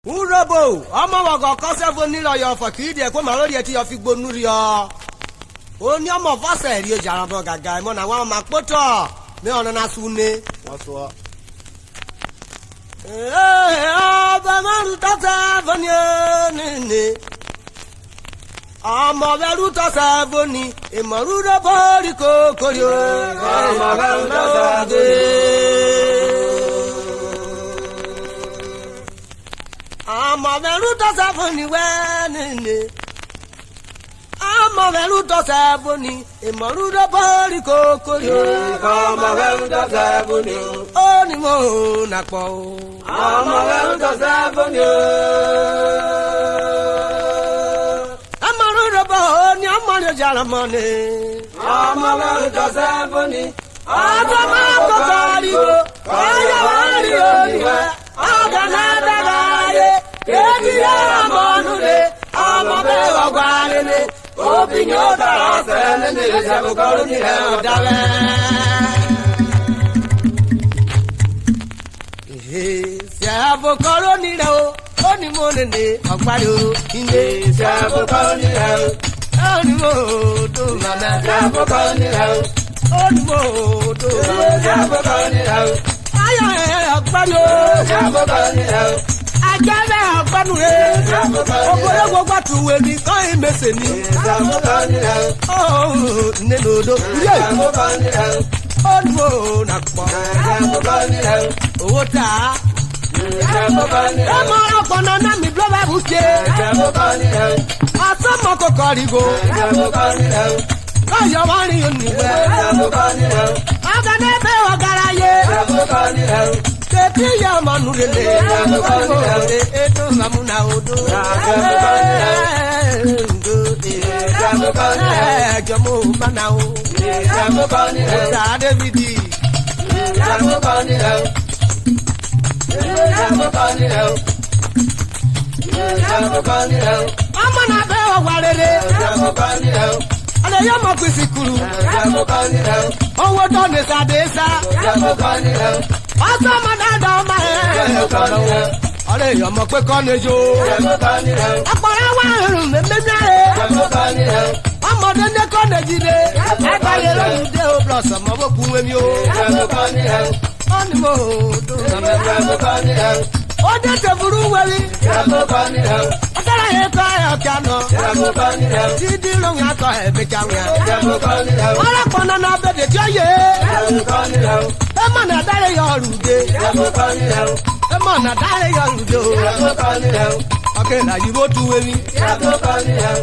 Urobo, ọmọ wago kọsẹ fún nílò yọ fọ kì í dẹ kó màá lórí ẹ tí yọ fi gbónú rí ọ. Ó ní ọmọ fọsẹ rí ojà àràbọ gàgà ẹmọ náà wọn máa pọtọ ní ọ̀nà náà sún ní. Wọ́n sọ. Ọba márùn tọ́sẹ̀ fún ní ẹni. Ọmọ bẹ̀rù tọ́sẹ̀ fún ní ìmọ̀rú rẹ̀ bọ́ọ̀lì kòkòrì o. Ọmọ bẹ̀rù tọ́sẹ̀ fún ní. Ọmọ bẹ̀rù tọ́sẹ̀ fún ní wẹ́nìní. Ọmọ bẹ̀rù tọ́sẹ̀ fún ní ìmọ̀rú rẹ̀ bọ́ọ̀lì kòkòrì o. Ọmọ bẹ̀rù tọ́sẹ̀ fún ní. Ó ní mo nà pọ̀ o. Ọmọ bẹ̀rù tọ́sẹ̀ fún ní. Ọmọrú rẹ̀ bọ̀ ó ní ọmọ rẹ̀ jàrà mọ́ ni. Ọmọ bẹ̀rù tọ́sẹ̀ fún ní. Ọjọ́ máa kọ́kọ́ rí o, ọjọ́ máa rí oníwẹ̀, ọ̀gá náà dára ayé, kéèkì yẹ ọmọ ọdún lé, ọmọ bẹ́ẹ̀ ọgbà lélẹ̀, òbí ni ó dára ọ̀sẹ̀ lẹ́lẹ̀ ìṣẹ́bùkọ́rú nílẹ̀ ọ̀dàlẹ̀. Ìṣẹ́bùkọ́rú nílẹ̀ o, ó ní mo lè ní ọ̀gbárí o, ilé Ìṣẹ́bùkọ́rú nílẹ̀ o. ó ní mo tó màmá. Ìṣẹ́bùkọ́rú nílẹ̀ o. Ó ní mo tó màmá. Ìṣẹ́bùkọ́rú nílẹ̀ o. Ayọ̀ ẹ̀ ọ̀gbárí o. Ìṣẹ́bùkọ́rú nílẹ̀ o. Ajẹ́lẹ̀ ọ̀gbánu rẹ̀. Ogologo gbàtúwé ní kọ́ ìmẹ̀sẹ̀ ní. Ìṣẹ́bùkọ́rú nílẹ̀ o. Nínú odò. Ìṣẹ́bùkọ́rú nílẹ̀ o. Ó ní mo nà pọ̀. Ìṣẹ́bùkọ́rú nílẹ̀ o. Owó tà á. Ìṣẹ́bùkọ́rú nílẹ̀ Ẹ o. mọ ọ̀pọ̀nà náà mi blọ́ bá bù ṣe. Ìṣẹ́bùkọ́rú nílẹ̀ o. Ọ̀sán mọ kòkò rígo. Ìṣẹ́bùkọ́rú nílẹ̀ o. Káyọ̀ wá rí oníwẹ̀. Ìṣẹ́bùkọ́rú nílẹ̀ o. Ọ̀gá náà bẹ́ ọ̀gára yé. Ìṣẹ́bùkọ́rú nílẹ̀ o. Tètè yẹ ọmọ nù lélẹ̀. Ètò ìmàmúnà odò. Ẹ̀jọ̀ mo bá na o. Ìṣẹ́bùkọ́rú nílẹ̀ o. Ọ̀tà Dávidi. Ìṣẹ́bùkọ́rú nílẹ̀ o. Ìṣẹ́bùkọ́rú nílẹ̀ o. Ìṣẹ́bùkọ́rú nílẹ̀ o. Ọmọ náà bẹ́ ọ̀wà rere. Ìṣẹ́bùkọ́rú nílẹ̀ o. Ọ̀lẹ̀ yóò mọ̀ pèsè kuru. Ìṣẹ́bùkọ́rú nílẹ̀ o. Owó tó ní sàdésà. Ìṣẹ́bùkọ́rú nílẹ̀ o. Ọ̀sán ọmọ dáadáa ọmọ ẹ̀. Ìṣẹ́bùkọ́rú nílẹ̀ o. Ọ̀lẹ̀ yóò mọ̀ pé kọ́ ni jo. Ìṣẹ́bùkọ́rú nílẹ̀ o. Ọ̀pọ̀lọpọ̀ wà rùn mẹ́mẹ́mẹ́. Ìṣẹ́bùkọ́rú nílẹ̀ o. Ọmọdé ní kọ́ ni jíde. Ẹgbẹ́ yẹn lóyún dé o blọ̀sọ̀ mọ́ bó kun wẹ́mi o. Ìṣẹ́bùkọ́rú nílẹ̀ o. Ó ní mo dùn mọ́. Ìṣẹ́bùkọ́rú nílẹ̀ o. Ó dé tẹ̀fúrú wẹ̀rí. Ìṣẹ́bùkọ́rú nílẹ̀ o. Ọ̀tẹ̀rẹ̀ yẹn kọ́ ẹ̀ ọ̀kẹ́ àná. Ìṣẹ́bùkọ́rú nílẹ̀ o. Dídí lóyún akọ ẹ̀ bí jáwé. Ìṣẹ́bùkọ́rú nílẹ̀ o. Ọlọ́pàá nana bẹ̀dẹ̀ tí ó yẹ. Ìṣẹ́bùkọ́rú nílẹ̀ o. Ẹ mọ̀ nà dáre yọ ọ̀rùdé. Ìṣẹ́bùkọ́rú nílẹ̀ o. Ẹ mọ̀ nà dáre yọ ọ̀rùdé o. Ìṣẹ́bùkọ́rú nílẹ̀ o. Ọ̀kẹ́ ìlàjì bó tu wẹ̀rí. Ìṣẹ́bùkọ́rú nílẹ̀ o.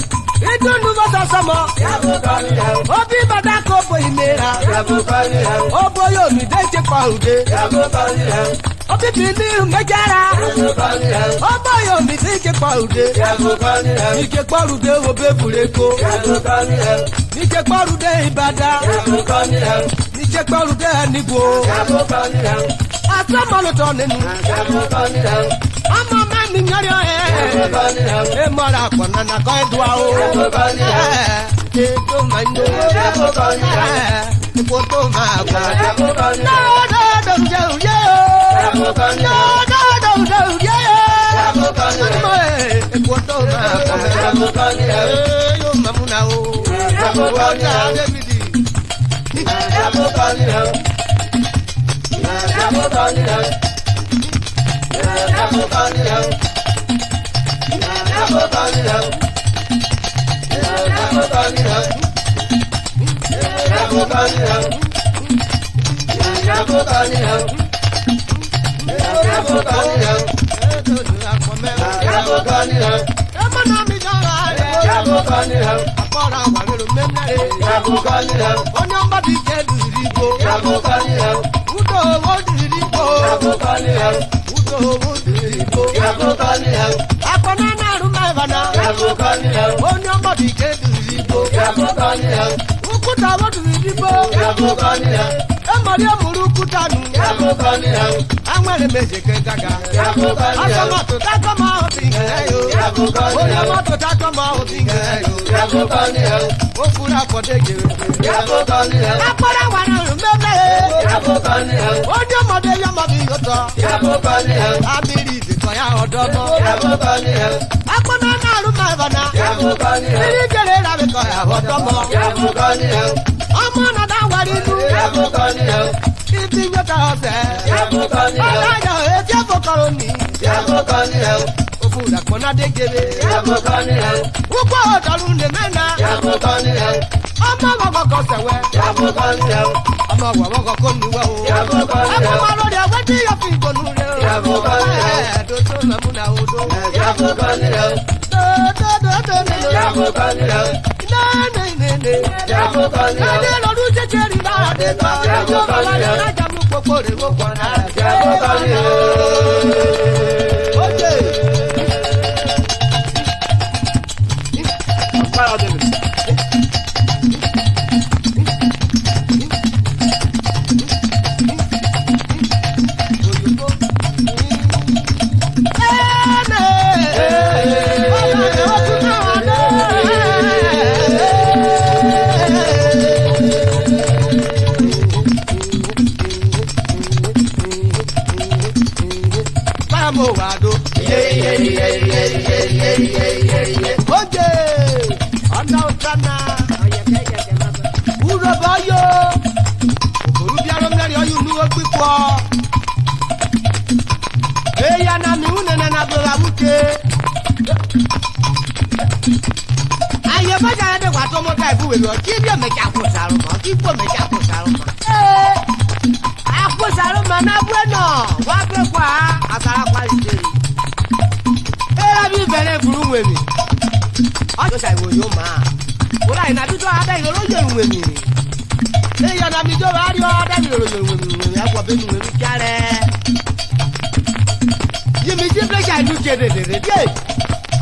Ìdúnnú bó sọ sọmọ. Ìṣẹ́bùkọ́rú nílẹ̀ o. Ó bí bàtà kó bo ìnira. Ìṣẹ́bùkọ́rú nílẹ̀ o. Ó bóyá omi dé ṣe pa òde. Ìṣẹ́bùkọ́rú nílẹ̀ o. Ó bí bìíní méjára. Ìṣẹ́bùkọ́rú nílẹ̀ o. Ó bóyá omi dé ṣe pa òde. Ìṣẹ́bùkọ́rú nílẹ̀ o. Níṣe pọ́rùdé wo bẹ́ẹ̀ fúreko. Ìṣẹ́bùkọ́rú nílẹ̀ o. Níṣe pọ́rùdé Ìbàdàn. Ìṣẹ́bùkọ́rú nílẹ̀ o. Níṣe pọ́rùdé Ẹnìgbò. Ìṣẹ́bùkọ́rú nílẹ̀ o. Àtọ́mọ̀lùtọ̀ nínú. Ìṣẹ́bùkọ́rú nílẹ̀ o. Ọmọ mẹ́mi yọrí ẹ̀. Ìṣẹ́bùkọ́rú nílẹ̀ o. Ẹ mọ̀ra pọ̀ nana kọ́ ẹ dùn àwọn. Ìṣẹ́bùkọ́rú nílẹ̀ o. Ètò máa ń dò. Ìṣẹ́bùkọ́rú nílẹ̀ o. Ipò tó máa gbà. Ìṣẹ́bùkọ́rú nílẹ̀ o. Dọ́dọ̀ òjò òjò. Ìṣẹ́bùkọ́rú nílẹ̀ o. Dọ́dọ̀ òjò òjò. Ìṣẹ́bùkọ́rú nílẹ̀ o. Ipò tó máa gbà. Ìṣẹ́bùkọ́rú nílẹ̀ o. Yóò máa múna o. Ìṣẹ́bùkọ́rú nílẹ̀ o. Ọjà Dávidi. Ìṣẹ́bùkọ́rú nílẹ̀ o. Ìṣẹ́bùkọ́rú nílẹ̀ o. Ìṣẹ́bùkọ́rú nílẹ̀ o. Ìṣẹ́bùkọ́rú nílẹ̀ o. Ìṣẹ́bùkọ́rú nílẹ̀ o. Ìṣẹ́bùkọ́rú nílẹ̀ o. Ìṣẹ́bùkọ́rú nílẹ̀ o. Ìṣẹ́bùkọ́rú nílẹ̀ o. Ètò ìdúràpọ̀ mẹ́rin. Ìṣẹ́bùkọ́rú nílẹ̀ o. Ẹ mọ̀ náà mi jọra rẹ̀. Ìṣẹ́bùkọ́rú nílẹ̀ o. Àkọ́ra wà lórí mẹ́mẹ́rẹ́. Ìṣẹ́bùkọ́rú nílẹ̀ o. Onye ọmọ dị ike dịrị igbo. Ìṣẹ́bùkọ́rú nílẹ̀ o. Udo owó dịrị igbo. Ìṣẹ́bùkọ́rú nílẹ̀ o. Udo owó dịrị igbo. Ìṣẹ́bùkọ́rú nílẹ̀ o. Akpọna na-arụ mabana. Ìṣẹ́bùkọ́rú nílẹ̀ o. Onye ọmọ dị ike dịrị igbo. Ìṣẹ́bùkọ́rú nílẹ̀ o. Ukwuta owó dịrị igbo. Ìṣẹ́bùkọ́rú nílẹ̀ o. Emori emuru ukwuta nụ. Ìṣẹ́bùkọ́rú nílẹ̀ o. Anwere mejike gaga. Ìṣẹ́bùkọ́rú nílẹ̀ o. Asọmọtò takọmọ ọtị nke yo. Ìṣẹ́bùkọ́rú Onye nílẹ̀ o. mọtò takọmọ ọtị nke yo. Ìṣẹ́bùkọ́rú nílẹ̀ o. Okuru akọdẹ jere. Ìṣẹ́bùkọ́rú nílẹ̀ o. Akpọrọ wara nụ mmemme. Ìṣẹ́bùkọ́rú nílẹ̀ o. Onye ọmọdé yọmọ bí yọtọ. Ìṣẹ́bùkọ́rú nílẹ̀ o. Abiri ìdìkọ ya ọdọ. domo. Yamuka ni ẹ. Akpọ̀nà náà ló máa bàná. Yamuka ni ẹ. Ilé ìjẹ̀lẹ̀ rà mí kọ̀ ẹ̀wọ̀ domo. Yamuka ni ẹ. Ọmọ náà dá wàrí inú. Yamuka ni ẹ. Ibi gbẹ́ta ọ̀sẹ̀. Yamuka ni ẹ. Ọ̀làyọ̀ etí ẹ̀fọ́kọ̀rọ̀ ni. Yamuka ni ẹ. Òfin ìdàpọ̀nà dé gèrè. Yamuka ni ẹ. Púpọ̀ ọ̀dọ́rùn lè mẹ́na. Yamuka ni ẹ. Ọmọ gbọ̀gbọ̀ kọ̀ sẹ̀wẹ̀. Yamuka ni ẹ. Ọmọ gbọ̀gbọ̀ kọ̀ mi wẹ̀ o. Yamuka ni ẹ. Ẹ̀fọ́ máa lórí ẹ̀wẹ́ tí yóò fi ìgbònú rẹ̀ o. Yamuka ni ẹ. Ẹ̀ẹ́dọ̀tọ̀ lọ́múnà odò. Yamuka ni ẹ. Dọ́dọ̀dọ̀dọ̀. Yamuka ni ẹ. Nẹ́ẹ̀nẹ́ẹ̀nẹ́. Yamuka ni ẹ. Lọ́dẹ lọ́dún jẹjẹ rí lára dé tọ́. Yamuka ni ẹ. Lájà mú gbogbo rẹ̀ wó pọ̀ náà. Yamuka ni ẹ. Oye. Ọ̀pára ọ̀dẹ̀ mi.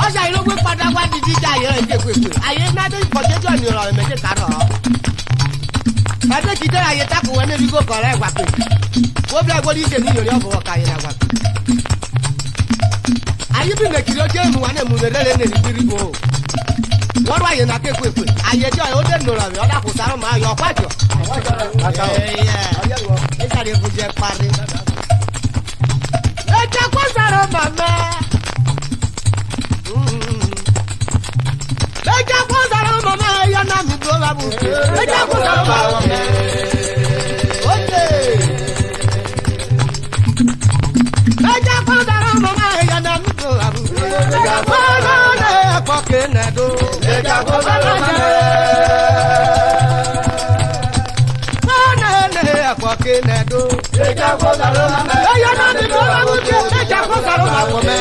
Ọ̀sà ìlú gbé padà wá di jíjà yẹn ẹ̀ ń jẹ́ pépé. Àyè náà tó ìkọ̀jẹ́jọ́ ni ọ̀rọ̀ ẹ̀mẹ́jẹ̀ kárọ̀. Ẹgbẹ́ ti dẹ́ àyè tako wọn níbi kó kọ̀ọ̀rọ̀ ẹ̀gbà pé. Wọ́n bí ẹgbẹ́ oníṣẹ́ ní ìyọ̀rí ọ̀fọwọ́ ká yẹn àgbà pé. Àyè bí mẹ̀kìrì ọjọ́ ìmú wa ní ẹ̀mú rẹ̀ lẹ́lẹ́ ní ìrírí wo. Wọ́n rọ àyè náà ké pépé. Àyè jọ ó dé nùrọ̀ rẹ̀ ọ̀dà kò sáré máa yọ ọ̀pá jọ. Ẹ̀jẹ̀ kó sáré màmá. Eja kó sara mama ya na mi do la bu. Eja kó sara mama. Oye. Eja kó sara mama ya na mi do la bu. Eja kó na ko ke na do. Eja kó sara mama. Na ko ke na do. Eja kó sara mama. Ya na mi do la bu. Eja kó sara mama.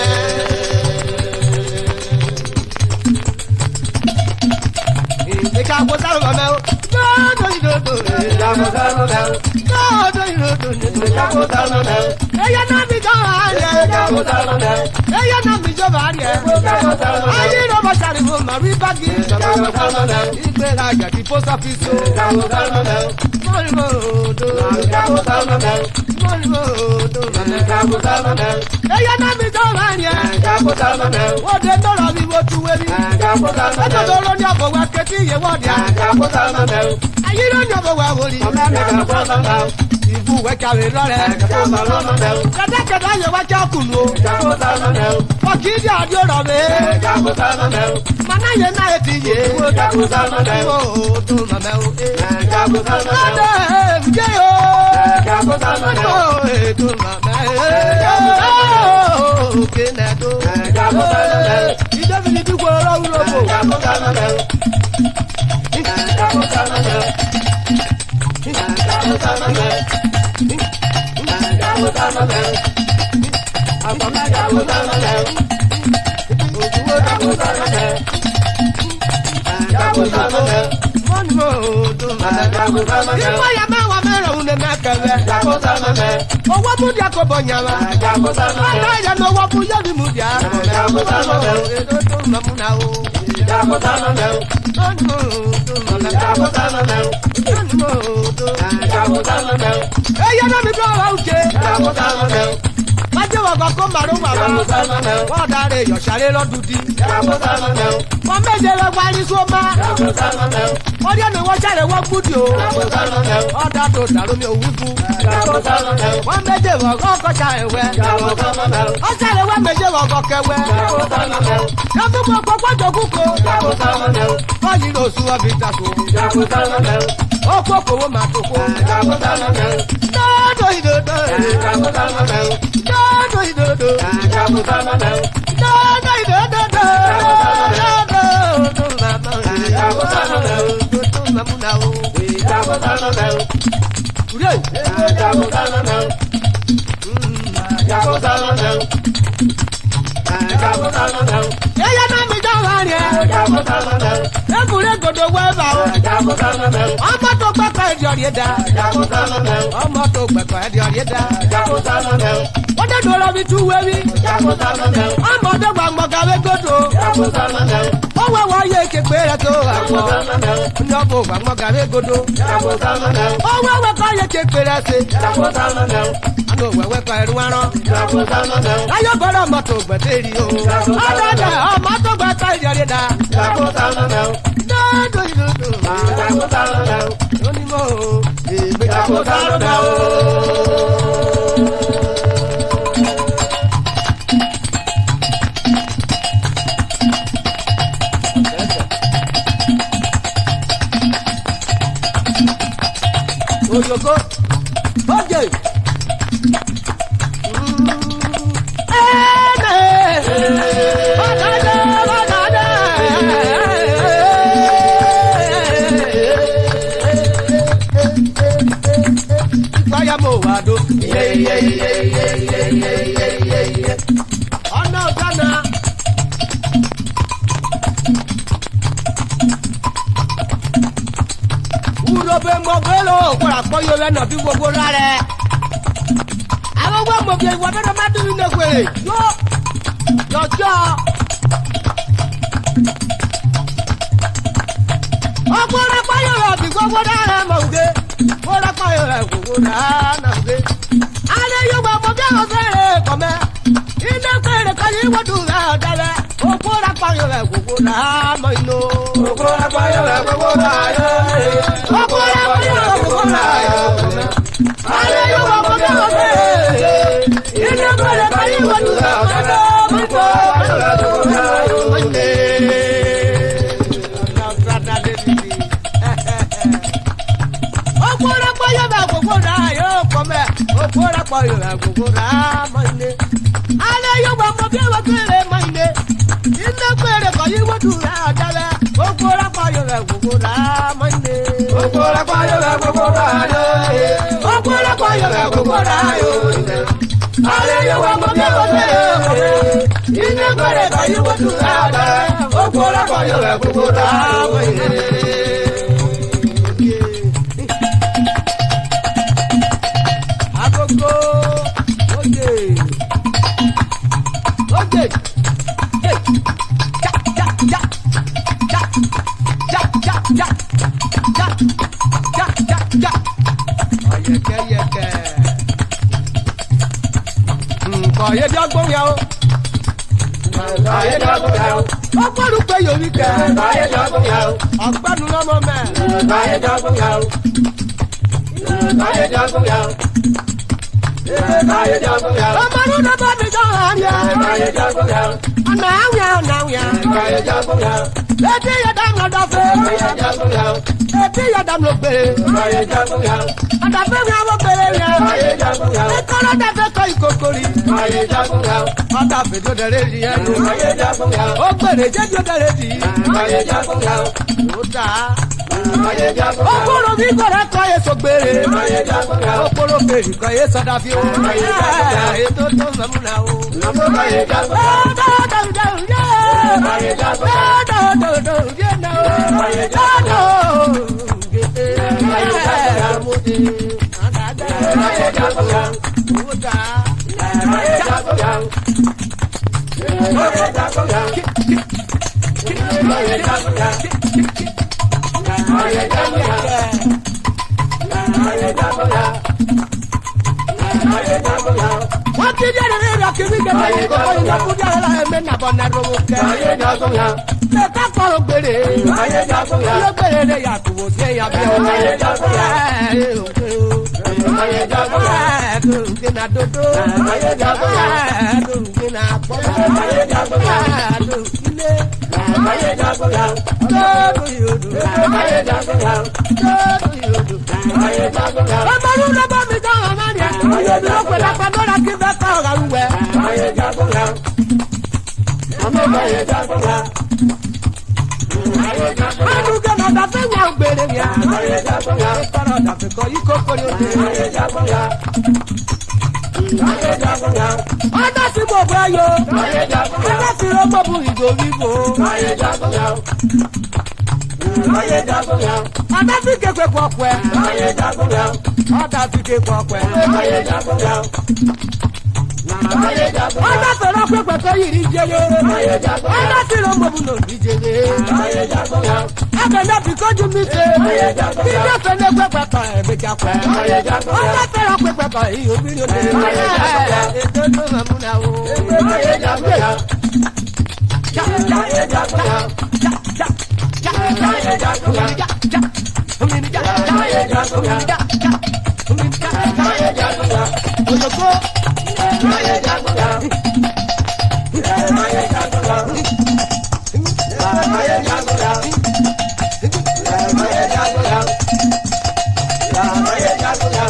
Eja kó sara mama o. Do. Eja kó sara mama. Do. Eja kó sara mama. Eya na mi do Eja ha. kó sara mama. Eya na mi jo ba ri e. Eja kó sara mama. Ayi ro ba sari mo ma ri bagi. Eja kó sara mama. Igbe la ja ti post office o. Eja kó sara mama. Mo do. Eja kó sara mama. Mo do. Eja kó sara mama. Eya na mi jo ba ri e. Eja kó sara mama. Wo de to ro mi wo tu we mi. Eja kó sara mama. Eto do ro ni obo wa ke ti ye wo dia. Eja kó sara mama. Ayi ro ni obo wa wo ri. Ọ̀gá mi kà fọ́ sọ́nà. Ibu we ka we lo re. Eja kó sara mama. Kede kede ye wa ja kunu o. Eja kó sara mama. O ki di adio ro me. Eja kó sara mama. Mana ye na e ti ye. Eja kó sara mama. O do mama o. Eja kó sara mama. Ade mje yo. Eja kó sara mama. Do mama. Ke na do. Eja kó sara mama. Ide bi di ko ro ro bo. Eja kó sara mama. Eja kó sara mama. Eja kó sara mama. Eja kó sara mama. Àgbàmọ́ eja kó sara mama. Ògùnwó eja kó sara mama. Eja kó sara mama. Mon mo do mama. Eja kó sara mama. Ipo ya ma wa mero un na kawe. Eja kó sara mama. Owo mu dia ko bonyawa. Eja kó sara mama. Ala ya no wo bu ya bi mu dia. Eja kó sara mama. Edo to mamu na o. Eja kó sara mama. Mon mo do mama. Eja kó sara mama. Mon mo do. Eja kó sara mama. Eya na mi do wa uche. Eja kó sara mama. Ma méjì wọ̀gọ̀ kó màrún màrún. Wọ́n darí yọ̀ṣàlẹ̀ lọ́dún di. Wọ́n méje lọ parí sọ́mà. Wọ́n dé ní wọ́n ṣàlẹ̀ wọ́n gbúdì o. Ọ̀dà tó dàrú mi ò wí fún. Wọ́n méje wọ̀gọ̀ kọ́ ṣàlẹ̀wẹ̀. Ó ṣàlẹ̀wẹ̀ méje wọ̀gọ̀ kẹwẹ́. Lọ́dún mọ̀ pọ́pọ́ jòkúkọ. Wọ́n yí lọ sùn ọbì ìtàkù. Ó kó kòwó màá tó kó. Dọ́dọ̀ ìdòdò. Dọ́dọ̀ ìdòdò. Dọ́dọ̀ ìdòdò. Yẹ́yẹ́ náà mi jọ wá rẹ̀. Ekùnrin gòdò wẹ́ẹ̀bà o. Ọmọ tó gbẹ́kọ̀ ẹ̀dì ọ̀rẹ́ dá. Ọmọ tó gbẹ́kọ̀ ẹ̀dì ọ̀rẹ́ dá. Wọ́n dé dòrò mi tú wẹ́wí. Ọmọ tó gbà mọ̀gàwé gòdò. Ó wẹ́wọ́ yé kékeré rẹ̀ tó àpọ̀. Ndọ́bù gbà mọ̀gàwé gòdò. Ó wẹ́wẹ́ kọ́ yé kékeré rẹ̀ sí. Àná wẹ́wẹ́ kọ́ ẹ̀rú arán. Láyọ̀ gbọ́dọ̀ mọ́tò gbẹ̀tẹ̀rì o. Ọ̀dọ̀dọ̀ ọmọ tó gbẹ́kọ̀ ẹ̀dì ọ̀rẹ́ dá. Dọ́dọ̀ ìdòdò. Onímọ̀ ìgbéyàwó dárúdà o. Oyoko, oje. Mo wà dó. Ọ̀nà ọ̀gánà. Wúlọ́bẹ̀ mọ̀gbẹ́lò òkúra pọ́yọ lẹ́nà bí gbogbo rárẹ̀. Àwọn ọgbọ́n mọ̀gbẹ́ ìwọ dandan má dúró ní ẹgbẹ̀rẹ̀. Yọjọ́. Ọgbọ́n pọ́yọ rẹ̀ bí gbogbo rárẹ̀ mọ̀gbẹ́. Bọ́lá pààyàn rẹ̀ gbogbo dáná gbé. Alẹ́ yóò gbà mọ́ bí àwọn fẹ́rẹ̀ kọ̀mẹ́. Iná fẹ́rẹ̀ kan yìí wọ́n dùn rẹ̀ dẹ́rẹ́. Bọ́lá pààyàn rẹ̀ gbogbo dáná inú. Bọ́lá pààyàn rẹ̀ gbogbo dáná. Bọ́lá pààyàn rẹ̀ gbogbo dáná. Alẹ́ yóò gbà mọ́ bí àwọn fẹ́rẹ̀. Iná fẹ́rẹ̀ kan yìí wọ́n dùn rẹ̀ dẹ́rẹ́. Okora payo la gogora mine. Ale yo ba mo bi wa kere mine. Inde kwere ko yi wodu la dala. Okora payo la gogora mine. Okora payo la gogora yo. Okora payo la gogora yo. Ale yo ba mo bi wa kere. Inde kwere ko yi wodu la dala. Okora payo la gogora mine. Ayé dọ́gbọ́n yà ó. Ayé dọ́gbọ́n yà ó. Ọgbọ́n pé yomi kẹ́. Ayé dọ́gbọ́n yà ó. Ọgbọ́n lọ́mọ mẹ́. Ayé dọ́gbọ́n yà ó. Ayé dọ́gbọ́n yà ó. Ayé dọ́gbọ́n yà ó. Ọmọ ọdún náà bá mi dán àmì. Ayé dọ́gbọ́n yà ó. Ọ̀nà àwìn ọ̀nà àwìn. Ayé dọ́gbọ́n yà ó. Ebi yẹ dam lọ dọ̀fẹ́. Ayé dọ́gbọ́n yà ó. Ebi yẹ dam lọ gbé. Ayé dọ́gbọ́n yà ó. Àdàfẹ́ mi àwọn gbèrè yẹn. Ayé dọ́gbọ́n yà ó. Ìkọ́lọ́ dàfẹ́ kọ́ ìkókòrì. Ayé dọ́gbọ́n yà ó. Ọ̀dà fèdó dẹ̀rẹ́ di ẹnu. Ayé dọ́gbọ́n yà ó. Ó gbèrè jẹ́jọ́ dẹ̀rẹ́ di. Ayé dọ́gbọ́n yà ó. Ó dà á. Ayé dọ́gbọ́n yà ó. Okoro mi gbọ́dọ̀ kọ́ èso gbèrè. Ayé dọ́gbọ́n yà ó. Okoro fèrè kọ́ yé sọ́dà fi ó. Ayé dọ́gbọ́n yà ó. Ètò tó sọmú náà ó. Ayé dọ́gbọ́n yà ó. Ayé dọ́gbọ́n yà wọ́n ti di ẹni rẹ kí mi kẹfẹ yìí kókó yìí lọkùn di ẹrẹ la ẹmẹ nàbọ nàdó wò kẹ. ayé jagun ya. ẹ ká kọrọ gbére. ayé jagun ya. ilé gbére de yàtúwò sí ẹyà bí ọ. ayé jagun ya. ayé jagun ya. Dorunke na dodo. ayé jagun ya. Dorunke na pọpọ. ayé jagun ya. Dorunke. ayé jagun ya. Dodo yodo. ayé jagun ya. Dodo yodo. ayé jagun ya. Ọmọlú ló bá mi dáhùn ọmọ ni ẹ̀. Ayédè ló pè lápá lọ́la kí fẹ́ ká ọ̀rọ̀ àwùwẹ̀. ayé jagun ya. ayé jagun ya. ayé jagun ya. Adúgbò náà dàfẹ́ wà gbèrè yẹn. ayé jagun ya. Ìtọ́rọ̀ dàfẹ́ kọ́ yí kókó ni ó dé. ayé jagun ya. ayé jagun ya. Ọjọ́ sí gbogbo ẹyọ. ayé jagun ya. Ọjọ́ sí rọ́gbọ́bù ìdòwìbò. ayé jagun ya. ayé jagun ya. Ọjọ́ sí kékeré pọ̀pẹ́. ayé jagun ya. Ọjọ́ sí kékeré pọ̀pẹ́. ayé jagun ya. ayé jagun ya. Ọjọ́ sọ̀rọ̀ pépè tó yìí rí jẹyẹ. ayé jagun ya. Ọjọ́ sí rọ́gbọ́bù lò rí jẹyẹ. ayé jagun ya. Ẹgbẹ́ náà fi kójú mi ṣe. ayé jagun Kí ya. ló fẹ́ lé pépè kan ẹ̀mí jápẹ́. ayé jagun ya. Ọjọ́ sọ̀rọ̀ pépè kan èyí òbí ló dé. ayé jagun ya. Ètò tó máa múna o. ayé jagun ya. ayé jagun ya. ayé jagun ya. ayé jagun ya. ayé jagun ya. Òyòkó. ayé jagun ya. ayé jagun ya. ayé jagun ya. ayé jagun ya. ayé jagun ya.